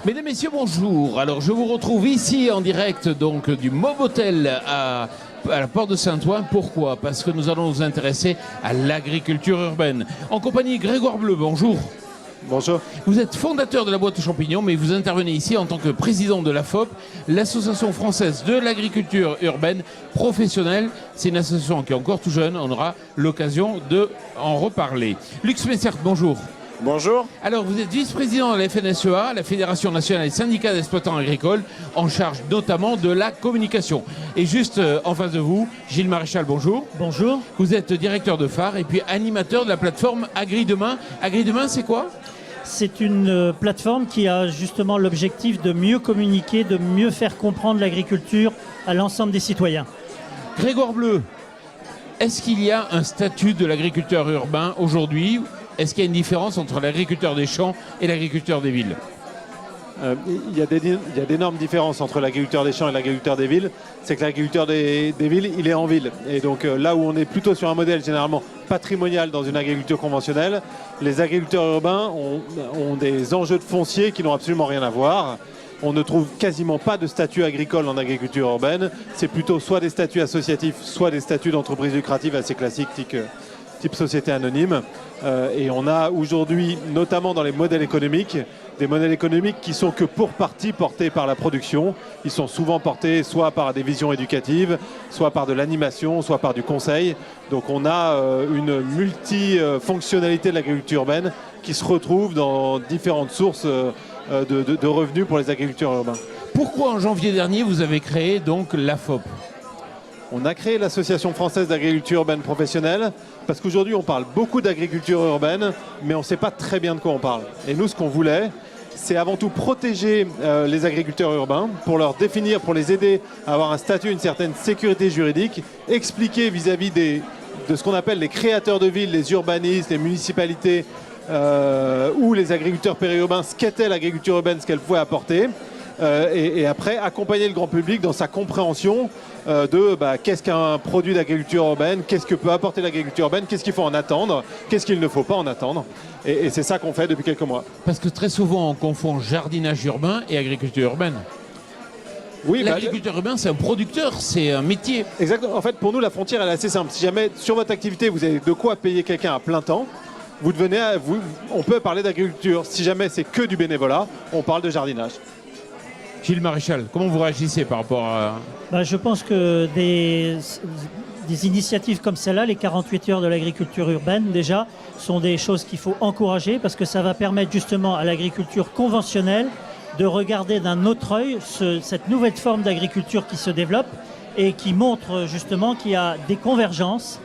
Mesdames, Messieurs, bonjour. Alors, je vous retrouve ici en direct donc du Mobotel à la Porte de Saint-Ouen. Pourquoi? Parce que nous allons nous intéresser à l'agriculture urbaine. En compagnie de Grégoire Bleu, bonjour. Bonjour. Vous êtes fondateur de la boîte aux champignons, mais vous intervenez ici en tant que président de l'AFOP, l'Association française de l'agriculture urbaine professionnelle. C'est une association qui est encore tout jeune, on aura l'occasion d'en reparler. Luc Messert, bonjour. Bonjour. Alors, vous êtes vice-président de la FNSEA, la Fédération nationale des syndicats d'exploitants agricoles, en charge notamment de la communication. Et juste en face de vous, Gilles Maréchal, bonjour. Bonjour. Vous êtes directeur de phare et puis animateur de la plateforme AgriDemain. AgriDemain, c'est quoi ? C'est une plateforme qui a justement l'objectif de mieux communiquer, de mieux faire comprendre l'agriculture à l'ensemble des citoyens. Grégoire Bleu, est-ce qu'il y a un statut de l'agriculteur urbain aujourd'hui ? Est-ce qu'il y a une différence entre l'agriculteur des champs et l'agriculteur des villes ? Il y a d'énormes différences entre l'agriculteur des champs et l'agriculteur des villes. C'est que l'agriculteur des villes, il est en ville. Et donc là où on est plutôt sur un modèle généralement patrimonial dans une agriculture conventionnelle, les agriculteurs urbains ont des enjeux de foncier qui n'ont absolument rien à voir. On ne trouve quasiment pas de statut agricole en agriculture urbaine. C'est plutôt soit des statuts associatifs, soit des statuts d'entreprise lucrative assez classiques, type société anonyme. Et on a aujourd'hui, notamment dans les modèles économiques, des modèles économiques qui sont que pour partie portés par la production. Ils sont souvent portés soit par des visions éducatives, soit par de l'animation, soit par du conseil. Donc on a une multifonctionnalité de l'agriculture urbaine qui se retrouve dans différentes sources de revenus pour les agriculteurs urbains. Pourquoi en janvier dernier vous avez créé donc l'AFOP ? On a créé l'Association française d'agriculture urbaine professionnelle parce qu'aujourd'hui on parle beaucoup d'agriculture urbaine mais on ne sait pas très bien de quoi on parle. Et nous ce qu'on voulait c'est avant tout protéger les agriculteurs urbains pour leur définir, pour les aider à avoir un statut, une certaine sécurité juridique, expliquer vis-à-vis de ce qu'on appelle les créateurs de villes, les urbanistes, les municipalités ou les agriculteurs périurbains ce qu'était l'agriculture urbaine, ce qu'elle pouvait apporter et après accompagner le grand public dans sa compréhension de qu'est-ce qu'un produit d'agriculture urbaine, qu'est-ce que peut apporter l'agriculture urbaine, qu'est-ce qu'il faut en attendre, qu'est-ce qu'il ne faut pas en attendre. Et c'est ça qu'on fait depuis quelques mois. Parce que très souvent on confond jardinage urbain et agriculture urbaine. Oui, l'agriculteur urbain, c'est un producteur, c'est un métier. Exactement. En fait, pour nous, la frontière, elle est assez simple. Si jamais, sur votre activité, vous avez de quoi payer quelqu'un à plein temps, on peut parler d'agriculture. Si jamais c'est que du bénévolat, on parle de jardinage. Gilles Maréchal, comment vous réagissez par rapport à... Je pense que des initiatives comme celle-là, les 48 heures de l'agriculture urbaine, déjà, sont des choses qu'il faut encourager parce que ça va permettre justement à l'agriculture conventionnelle de regarder d'un autre œil cette nouvelle forme d'agriculture qui se développe et qui montre justement qu'il y a des convergences.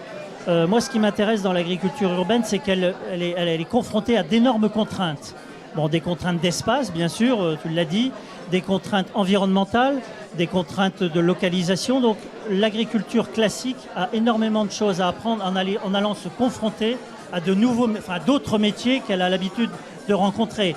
Moi, ce qui m'intéresse dans l'agriculture urbaine, c'est qu'elle est confrontée à d'énormes contraintes. Bon, des contraintes d'espace, bien sûr, tu l'as dit, des contraintes environnementales, des contraintes de localisation. Donc l'agriculture classique a énormément de choses à apprendre en allant se confronter à d'autres métiers qu'elle a l'habitude de rencontrer.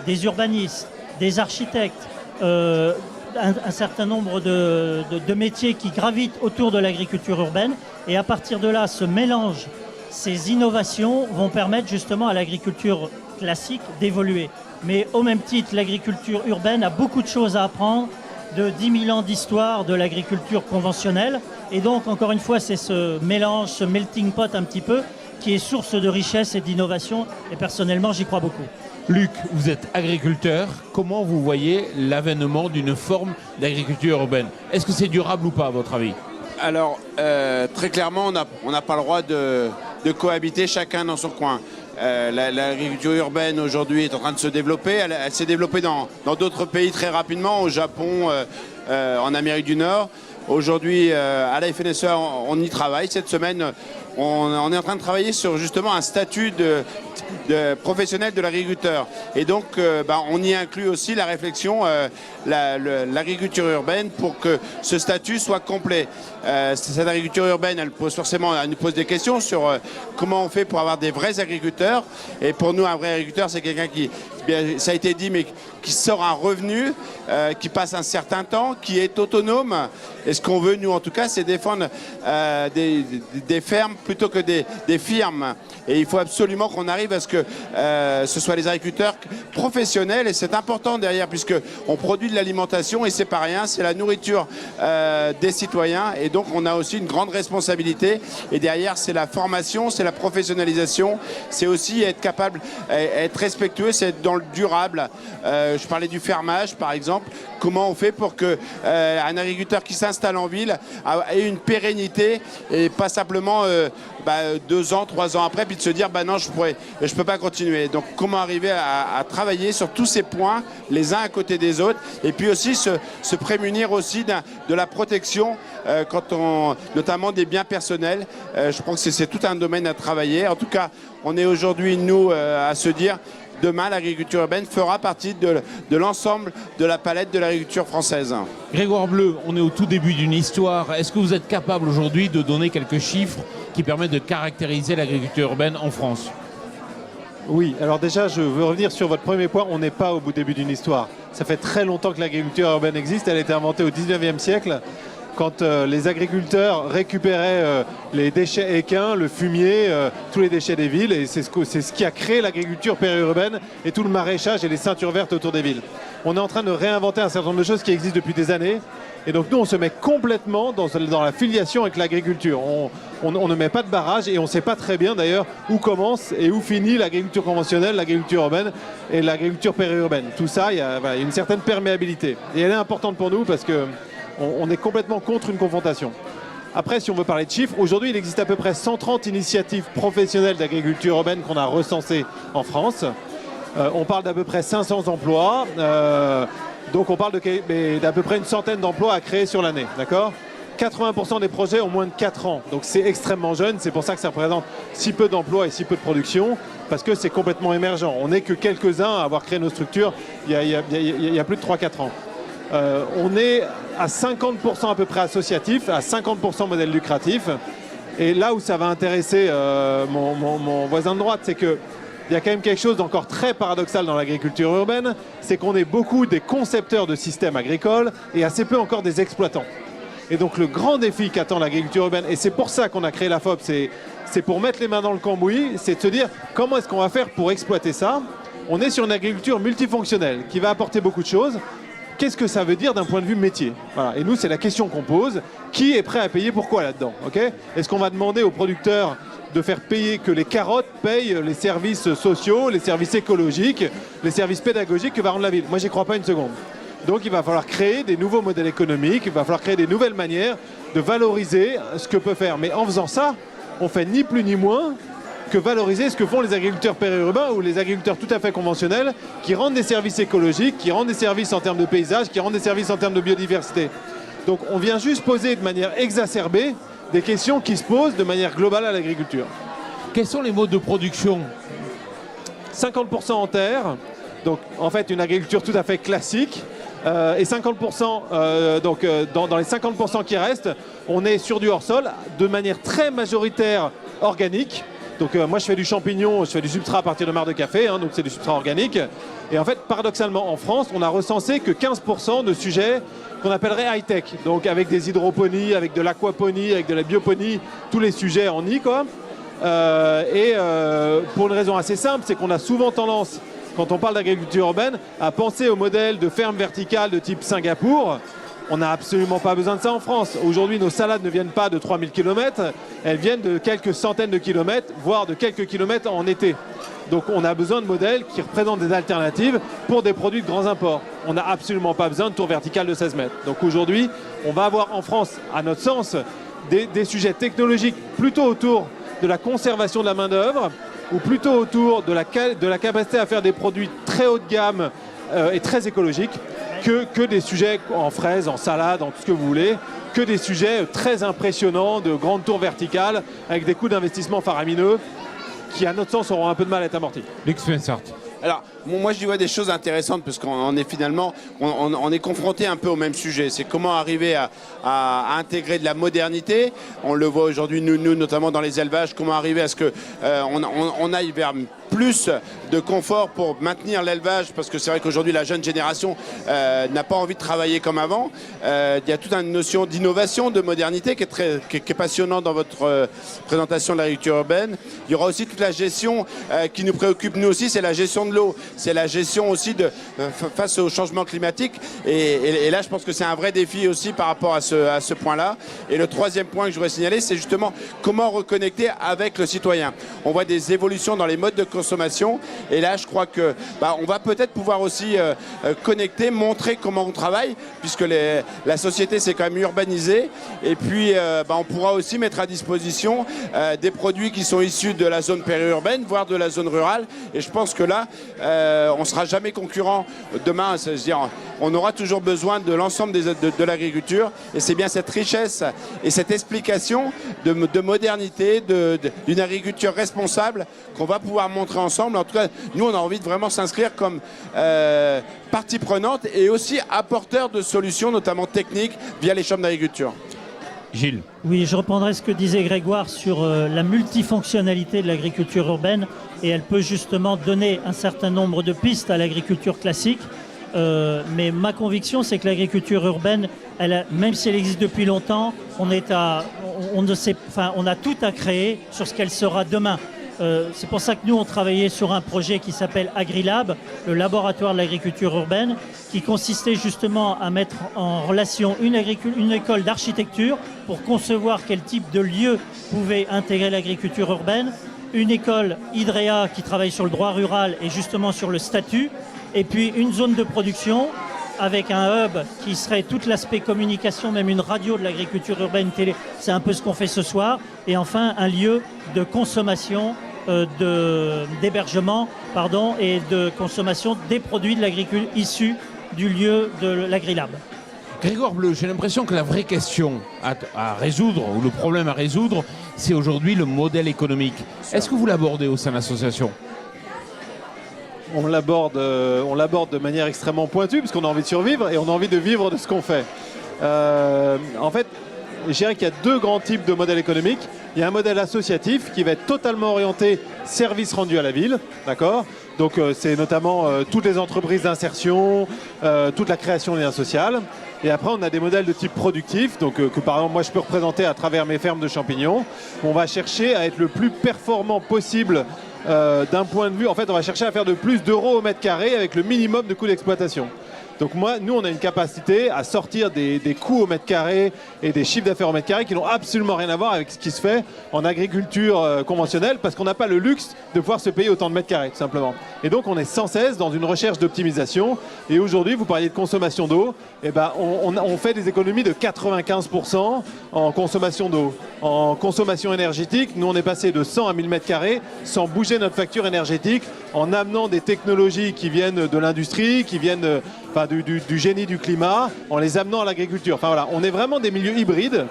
Des urbanistes, des architectes, un certain nombre de métiers qui gravitent autour de l'agriculture urbaine. Et à partir de là, ce mélange, ces innovations vont permettre justement à l'agriculture classique d'évoluer. Mais au même titre, l'agriculture urbaine a beaucoup de choses à apprendre de 10 000 ans d'histoire de l'agriculture conventionnelle. Et donc, encore une fois, c'est ce mélange, ce melting pot un petit peu, qui est source de richesse et d'innovation. Et personnellement, j'y crois beaucoup. Luc, vous êtes agriculteur. Comment vous voyez l'avènement d'une forme d'agriculture urbaine ? Est-ce que c'est durable ou pas, à votre avis ? Alors, très clairement, on n'a pas le droit de cohabiter chacun dans son coin. L'agriculture urbaine aujourd'hui est en train de se développer. Elle s'est développée dans d'autres pays très rapidement, au Japon, en Amérique du Nord. Aujourd'hui, à la FNSEA, on y travaille. Cette semaine, on est en train de travailler sur justement un statut de professionnel de l'agriculteur. Et donc, on y inclut aussi la réflexion, l'agriculture urbaine pour que ce statut soit complet. Cette agriculture urbaine, elle nous pose des questions sur comment on fait pour avoir des vrais agriculteurs. Et pour nous, un vrai agriculteur, c'est quelqu'un qui, ça a été dit, mais qui sort un revenu, qui passe un certain temps, qui est autonome. Et ce qu'on veut, nous en tout cas, c'est défendre des fermes plutôt que des firmes. Et il faut absolument qu'on arrive à ce que ce soit les agriculteurs professionnels, et c'est important derrière, puisqu'on produit de l'alimentation et c'est pas rien, c'est la nourriture des citoyens, et donc on a aussi une grande responsabilité. Et derrière, c'est la formation, c'est la professionnalisation, c'est aussi être capable, être respectueux, c'est être dans le durable. Je parlais du fermage, par exemple. Comment on fait pour qu'un agriculteur qui s'installe en ville ait une pérennité et pas simplement 2 ans, 3 ans après, puis de se dire non, je peux pas continuer. Donc comment arriver à travailler sur tous ces points, les uns à côté des autres, et puis aussi se prémunir aussi de la protection, notamment des biens personnels. Je pense que c'est tout un domaine à travailler. En tout cas, on est aujourd'hui, nous, à se dire, demain, l'agriculture urbaine fera partie de l'ensemble de la palette de l'agriculture française. Grégoire Bleu, on est au tout début d'une histoire. Est-ce que vous êtes capable aujourd'hui de donner quelques chiffres qui permettent de caractériser l'agriculture urbaine en France? Oui, alors déjà, je veux revenir sur votre premier point. On n'est pas au début d'une histoire. Ça fait très longtemps que l'agriculture urbaine existe. Elle a été inventée au 19e siècle, quand les agriculteurs récupéraient les déchets équins, le fumier, tous les déchets des villes. Et c'est ce qui a créé l'agriculture périurbaine et tout le maraîchage et les ceintures vertes autour des villes. On est en train de réinventer un certain nombre de choses qui existent depuis des années. Et donc nous, on se met complètement dans la filiation avec l'agriculture. On ne met pas de barrage et on ne sait pas très bien d'ailleurs où commence et où finit l'agriculture conventionnelle, l'agriculture urbaine et l'agriculture périurbaine. Tout ça, il y a une certaine perméabilité. Et elle est importante pour nous parce qu'on est complètement contre une confrontation. Après, si on veut parler de chiffres, aujourd'hui, il existe à peu près 130 initiatives professionnelles d'agriculture urbaine qu'on a recensées en France. On parle d'à peu près 500 emplois. Donc on parle d'à peu près une centaine d'emplois à créer sur l'année, d'accord ? 80% des projets ont moins de 4 ans, donc c'est extrêmement jeune, c'est pour ça que ça représente si peu d'emplois et si peu de production, parce que c'est complètement émergent. On n'est que quelques-uns à avoir créé nos structures il y a plus de 3-4 ans. On est à 50% à peu près associatif, à 50% modèle lucratif, et là où ça va intéresser mon voisin de droite, c'est que il y a quand même quelque chose d'encore très paradoxal dans l'agriculture urbaine, c'est qu'on est beaucoup des concepteurs de systèmes agricoles et assez peu encore des exploitants. Et donc le grand défi qu'attend l'agriculture urbaine, et c'est pour ça qu'on a créé la FOP, c'est pour mettre les mains dans le cambouis, c'est de se dire comment est-ce qu'on va faire pour exploiter ça. On est sur une agriculture multifonctionnelle qui va apporter beaucoup de choses. Qu'est-ce que ça veut dire d'un point de vue métier ? Voilà. Et nous, c'est la question qu'on pose. Qui est prêt à payer pourquoi là-dedans ? Est-ce qu'on va demander aux producteurs de faire payer, que les carottes payent les services sociaux, les services écologiques, les services pédagogiques que va rendre la ville ? Moi, j'y crois pas une seconde. Donc, il va falloir créer des nouveaux modèles économiques, il va falloir créer des nouvelles manières de valoriser ce que peut faire. Mais en faisant ça, on fait ni plus ni moins que valoriser ce que font les agriculteurs périurbains ou les agriculteurs tout à fait conventionnels qui rendent des services écologiques, qui rendent des services en termes de paysage, qui rendent des services en termes de biodiversité. Donc, on vient juste poser de manière exacerbée des questions qui se posent de manière globale à l'agriculture. Quels sont les modes de production ? 50% en terre, donc en fait une agriculture tout à fait classique, et 50%, dans les 50% qui restent, on est sur du hors-sol de manière très majoritaire organique. Donc moi je fais du champignon, je fais du substrat à partir de marc de café, donc c'est du substrat organique. Et en fait, paradoxalement, en France, on a recensé que 15% de sujets qu'on appellerait high-tech. Donc avec des hydroponies, avec de l'aquaponie, avec de la bioponie, tous les sujets en nid, quoi. Pour une raison assez simple, c'est qu'on a souvent tendance, quand on parle d'agriculture urbaine, à penser au modèle de ferme verticale de type Singapour. On n'a absolument pas besoin de ça en France. Aujourd'hui, nos salades ne viennent pas de 3000 km, elles viennent de quelques centaines de kilomètres, voire de quelques kilomètres en été. Donc on a besoin de modèles qui représentent des alternatives pour des produits de grands imports. On n'a absolument pas besoin de tours verticales de 16 mètres. Donc aujourd'hui, on va avoir en France, à notre sens, des sujets technologiques plutôt autour de la conservation de la main-d'œuvre ou plutôt autour de la capacité à faire des produits très haut de gamme et très écologiques que des sujets en fraises, en salade, en tout ce que vous voulez, que des sujets très impressionnants de grandes tours verticales avec des coûts d'investissement faramineux qui, à notre sens, auront un peu de mal à être amortis. Luc Svensart. Alors, moi je vois des choses intéressantes parce qu'on est finalement, on est confronté un peu au même sujet. C'est comment arriver à intégrer de la modernité. On le voit aujourd'hui, nous notamment dans les élevages, comment arriver à ce qu'on aille vers plus de confort pour maintenir l'élevage, parce que c'est vrai qu'aujourd'hui la jeune génération n'a pas envie de travailler comme avant. Il y a toute une notion d'innovation, de modernité qui est passionnante dans votre présentation de l'agriculture urbaine. Il y aura aussi toute la gestion qui nous préoccupe nous aussi, c'est la gestion de l'eau, c'est la gestion aussi face au changement climatique. Et là, je pense que c'est un vrai défi aussi par rapport à ce point-là. Et le troisième point que je voudrais signaler, c'est justement comment reconnecter avec le citoyen. On voit des évolutions dans les modes de consommation. Et là, je crois que on va peut-être pouvoir aussi connecter, montrer comment on travaille, puisque la société s'est quand même urbanisée. Et puis, on pourra aussi mettre à disposition des produits qui sont issus de la zone périurbaine, voire de la zone rurale. Et je pense que là, on ne sera jamais concurrent demain. C'est-à-dire, on aura toujours besoin de l'ensemble de l'agriculture. Et c'est bien cette richesse et cette explication de modernité, d'une agriculture responsable qu'on va pouvoir montrer ensemble. En tout cas, nous, on a envie de vraiment s'inscrire comme partie prenante et aussi apporteur de solutions, notamment techniques, via les chambres d'agriculture. Gilles. Oui, je reprendrai ce que disait Grégoire sur la multifonctionnalité de l'agriculture urbaine, et elle peut justement donner un certain nombre de pistes à l'agriculture classique. Mais ma conviction, c'est que l'agriculture urbaine, même si elle existe depuis longtemps, on a tout à créer sur ce qu'elle sera demain. C'est pour ça que nous, on travaillait sur un projet qui s'appelle AgriLab, le laboratoire de l'agriculture urbaine, qui consistait justement à mettre en relation une école d'architecture pour concevoir quel type de lieu pouvait intégrer l'agriculture urbaine, une école IDREA qui travaille sur le droit rural et justement sur le statut, et puis une zone de production avec un hub qui serait tout l'aspect communication, même une radio de l'agriculture urbaine télé, c'est un peu ce qu'on fait ce soir, et enfin un lieu de consommation, d'hébergement et de consommation des produits de l'agriculture issus du lieu de l'AgriLab. Grégoire Bleu, j'ai l'impression que la vraie question à résoudre, ou le problème à résoudre, c'est aujourd'hui le modèle économique. Est-ce que vous l'abordez au sein de l'association ? On l'aborde de manière extrêmement pointue, parce qu'on a envie de survivre et on a envie de vivre de ce qu'on fait. En fait, je dirais qu'il y a deux grands types de modèles économiques. Il y a un modèle associatif qui va être totalement orienté service rendu à la ville, d'accord ? Donc c'est notamment toutes les entreprises d'insertion, toute la création des liens sociaux. Et après, on a des modèles de type productif, donc que par exemple, moi, je peux représenter à travers mes fermes de champignons. On va chercher à être le plus performant possible d'un point de vue. En fait, on va chercher à faire de plus d'euros au mètre carré avec le minimum de coûts d'exploitation. Donc nous, on a une capacité à sortir des coûts au mètre carré et des chiffres d'affaires au mètre carré qui n'ont absolument rien à voir avec ce qui se fait en agriculture conventionnelle, parce qu'on n'a pas le luxe de pouvoir se payer autant de mètres carrés, tout simplement. Et donc, on est sans cesse dans une recherche d'optimisation. Et aujourd'hui, vous parliez de consommation d'eau. Eh ben, on fait des économies de 95% en consommation d'eau. En consommation énergétique, nous, on est passé de 100 à 1000 mètres carrés sans bouger notre facture énergétique, en amenant des technologies qui viennent de l'industrie, qui viennent du génie du climat, en les amenant à l'agriculture. Enfin voilà, on est vraiment des milieux hybrides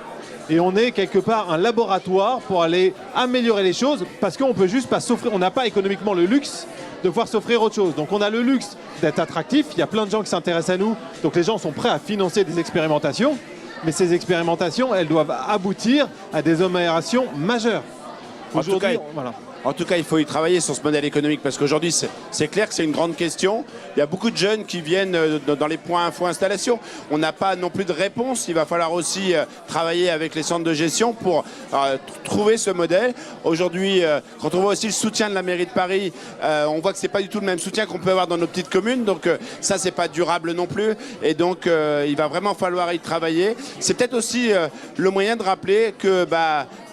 et on est quelque part un laboratoire pour aller améliorer les choses, parce qu'on peut juste pas s'offrir, on n'a pas économiquement le luxe de pouvoir s'offrir autre chose. Donc on a le luxe d'être attractif, il y a plein de gens qui s'intéressent à nous, donc les gens sont prêts à financer des expérimentations, mais ces expérimentations, elles doivent aboutir à des améliorations majeures. En tout cas, il faut y travailler sur ce modèle économique, parce qu'aujourd'hui, c'est clair que c'est une grande question. Il y a beaucoup de jeunes qui viennent dans les points info-installation. On n'a pas non plus de réponse. Il va falloir aussi travailler avec les centres de gestion pour trouver ce modèle. Aujourd'hui, quand on voit aussi le soutien de la mairie de Paris, on voit que c'est pas du tout le même soutien qu'on peut avoir dans nos petites communes. Donc ça, c'est pas durable non plus. Et donc, il va vraiment falloir y travailler. C'est peut-être aussi le moyen de rappeler que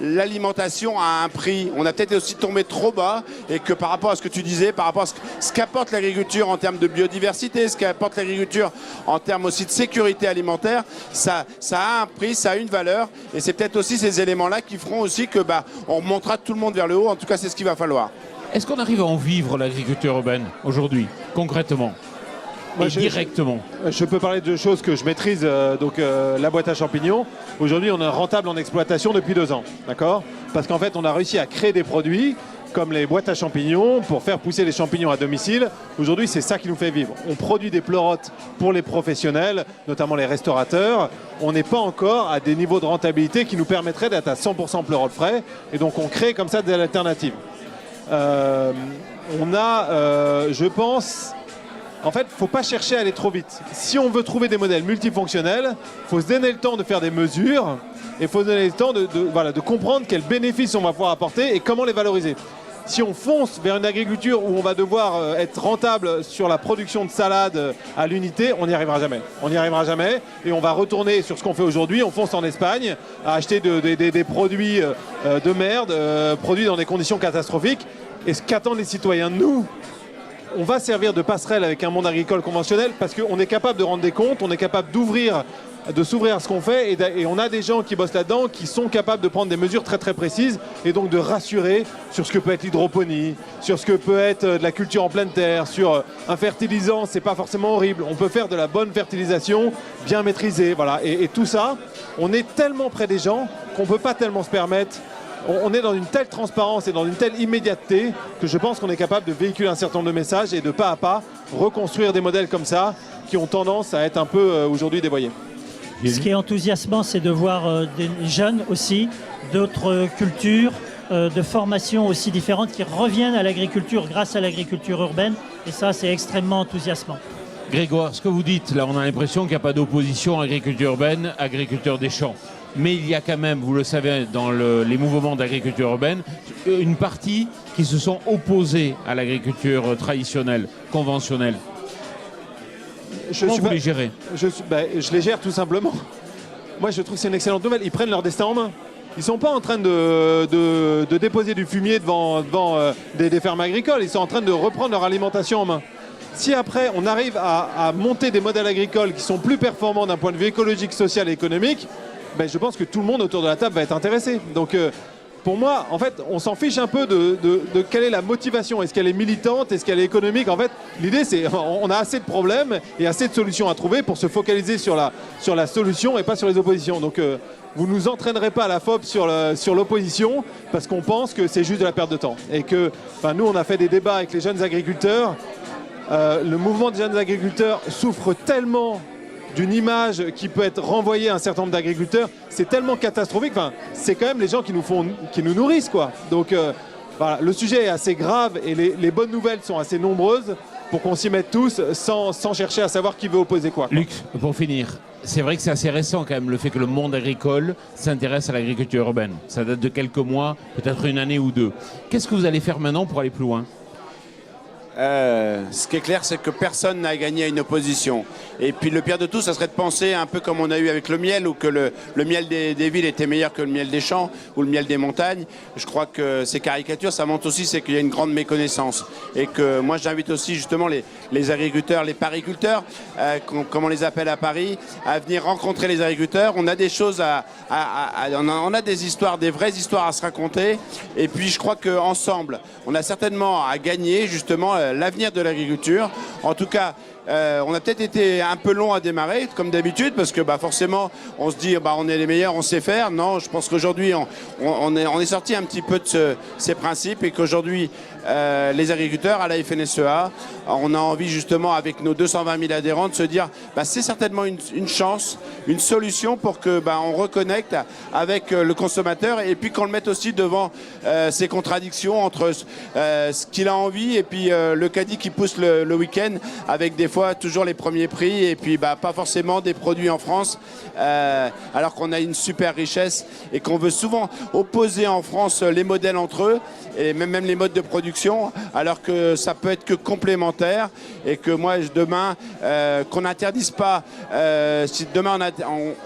l'alimentation a un prix. On a peut-être aussi tombé trop bas, et que par rapport à ce que tu disais, par rapport à ce qu'apporte l'agriculture en termes de biodiversité, ce qu'apporte l'agriculture en termes aussi de sécurité alimentaire, ça a un prix, ça a une valeur, et c'est peut-être aussi ces éléments-là qui feront aussi que on remontera tout le monde vers le haut. En tout cas, c'est ce qu'il va falloir. Est-ce qu'on arrive à en vivre l'agriculture urbaine aujourd'hui, concrètement ? Directement. Je peux parler de choses que je maîtrise, la boîte à champignons. Aujourd'hui, on est rentable en exploitation depuis 2 ans, d'accord ? Parce qu'en fait, on a réussi à créer des produits comme les boîtes à champignons pour faire pousser les champignons à domicile. Aujourd'hui, c'est ça qui nous fait vivre. On produit des pleurotes pour les professionnels, notamment les restaurateurs. On n'est pas encore à des niveaux de rentabilité qui nous permettraient d'être à 100% pleurotes frais. Et donc, on crée comme ça des alternatives. on a, je pense, en fait, il ne faut pas chercher à aller trop vite. Si on veut trouver des modèles multifonctionnels, il faut se donner le temps de faire des mesures et il faut se donner le temps de comprendre quels bénéfices on va pouvoir apporter et comment les valoriser. Si on fonce vers une agriculture où on va devoir être rentable sur la production de salades à l'unité, on n'y arrivera jamais. On n'y arrivera jamais et on va retourner sur ce qu'on fait aujourd'hui. On fonce en Espagne à acheter des produits de merde, produits dans des conditions catastrophiques. Et ce qu'attendent les citoyens de nous, on va servir de passerelle avec un monde agricole conventionnel parce qu'on est capable de rendre des comptes, on est capable de s'ouvrir à ce qu'on fait et on a des gens qui bossent là-dedans qui sont capables de prendre des mesures très très précises et donc de rassurer sur ce que peut être l'hydroponie, sur ce que peut être de la culture en pleine terre, sur un fertilisant, c'est pas forcément horrible, on peut faire de la bonne fertilisation bien maîtrisée, voilà. Et tout ça, on est tellement près des gens qu'on peut pas tellement se permettre. On est dans une telle transparence et dans une telle immédiateté que je pense qu'on est capable de véhiculer un certain nombre de messages et de pas à pas reconstruire des modèles comme ça qui ont tendance à être un peu aujourd'hui dévoyés. Ce qui est enthousiasmant, c'est de voir des jeunes aussi, d'autres cultures, de formations aussi différentes qui reviennent à l'agriculture grâce à l'agriculture urbaine. Et ça, c'est extrêmement enthousiasmant. Grégoire, ce que vous dites, là, on a l'impression qu'il n'y a pas d'opposition agriculture urbaine, agriculteur des champs. Mais il y a quand même, vous le savez, dans les mouvements d'agriculture urbaine, une partie qui se sont opposés à l'agriculture traditionnelle, conventionnelle. Comment vous les gérez ? Je les gère tout simplement. Moi, je trouve que c'est une excellente nouvelle. Ils prennent leur destin en main. Ils ne sont pas en train de déposer du fumier devant des fermes agricoles. Ils sont en train de reprendre leur alimentation en main. Si après, on arrive à monter des modèles agricoles qui sont plus performants d'un point de vue écologique, social et économique, je pense que tout le monde autour de la table va être intéressé. Donc, pour moi, en fait, on s'en fiche un peu de quelle est la motivation. Est-ce qu'elle est militante? Est-ce qu'elle est économique? En fait, l'idée, c'est on a assez de problèmes et assez de solutions à trouver pour se focaliser sur la solution et pas sur les oppositions. Donc, vous ne nous entraînerez pas à la FOP sur l'opposition parce qu'on pense que c'est juste de la perte de temps. Et que, nous, on a fait des débats avec les jeunes agriculteurs. Le mouvement des jeunes agriculteurs souffre tellement d'une image qui peut être renvoyée à un certain nombre d'agriculteurs, c'est tellement catastrophique. C'est quand même les gens qui nous nourrissent, quoi. Donc voilà, le sujet est assez grave et les bonnes nouvelles sont assez nombreuses pour qu'on s'y mette tous sans chercher à savoir qui veut opposer quoi. Luc, pour finir, c'est vrai que c'est assez récent quand même le fait que le monde agricole s'intéresse à l'agriculture urbaine. Ça date de quelques mois, peut-être une année ou deux. Qu'est-ce que vous allez faire maintenant pour aller plus loin ? Ce qui est clair, c'est que personne n'a gagné à une opposition. Et puis le pire de tout, ça serait de penser un peu comme on a eu avec le miel, ou que le miel des villes était meilleur que le miel des champs, ou le miel des montagnes. Je crois que ces caricatures, ça montre aussi c'est qu'il y a une grande méconnaissance. Et que moi, j'invite aussi justement les agriculteurs, les pariculteurs, comme on les appelle à Paris, à venir rencontrer les agriculteurs. On a des choses on a des histoires, des vraies histoires à se raconter. Et puis je crois qu'ensemble, on a certainement à gagner justement l'avenir de l'agriculture. En tout cas, on a peut-être été un peu long à démarrer, comme d'habitude, parce que forcément, on se dit on est les meilleurs, on sait faire. Non, je pense qu'aujourd'hui, on est sorti un petit peu de ces principes et qu'aujourd'hui, les agriculteurs à la FNSEA, on a envie justement, avec nos 220 000 adhérents, de se dire c'est certainement une chance, une solution pour que on reconnecte avec le consommateur et puis qu'on le mette aussi devant ces contradictions entre ce qu'il a envie et puis le caddie qui pousse le week-end avec des fois toujours les premiers prix et puis pas forcément des produits en France alors qu'on a une super richesse et qu'on veut souvent opposer en France les modèles entre eux et même les modes de production alors que ça peut être que complémentaire et que moi demain qu'on n'interdise pas si demain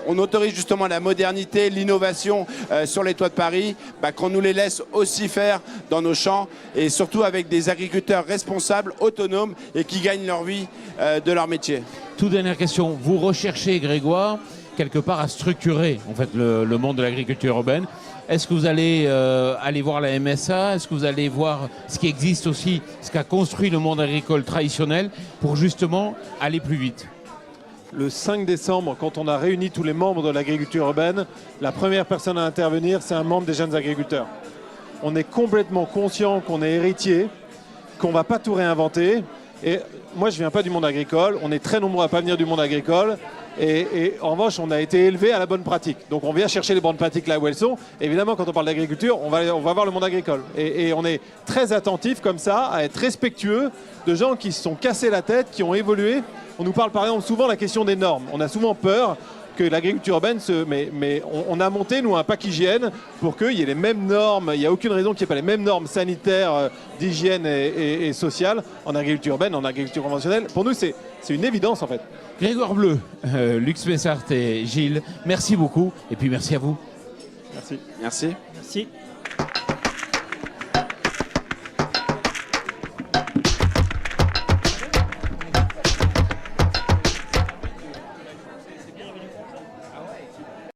on autorise justement la modernité, l'innovation sur les toits de Paris, qu'on nous les laisse aussi faire dans nos champs et surtout avec des agriculteurs responsables, autonomes et qui gagnent leur vie de leur métier. Toute dernière question, vous recherchez, Grégoire, quelque part à structurer en fait, le monde de l'agriculture urbaine. Est-ce que vous allez aller voir la MSA? Est-ce que vous allez voir ce qui existe aussi, ce qu'a construit le monde agricole traditionnel pour justement aller plus vite? Le 5 décembre, quand on a réuni tous les membres de l'agriculture urbaine, la première personne à intervenir, c'est un membre des jeunes agriculteurs. On est complètement conscient qu'on est héritier, qu'on ne va pas tout réinventer. Et moi, je ne viens pas du monde agricole. On est très nombreux à ne pas venir du monde agricole. Et en revanche, on a été élevé à la bonne pratique. Donc on vient chercher les bonnes pratiques là où elles sont. Évidemment, quand on parle d'agriculture, on va voir le monde agricole. Et on est très attentif comme ça à être respectueux de gens qui se sont cassés la tête, qui ont évolué. On nous parle par exemple souvent de la question des normes. On a souvent peur que l'agriculture urbaine mais on a monté, nous, un pack hygiène pour qu'il y ait les mêmes normes. Il n'y a aucune raison qu'il n'y ait pas les mêmes normes sanitaires, d'hygiène et sociales en agriculture urbaine, en agriculture conventionnelle. Pour nous, c'est une évidence, en fait. Grégoire Bleu, Lux Messart et Gilles, merci beaucoup. Et puis merci à vous. Merci. Merci. Merci.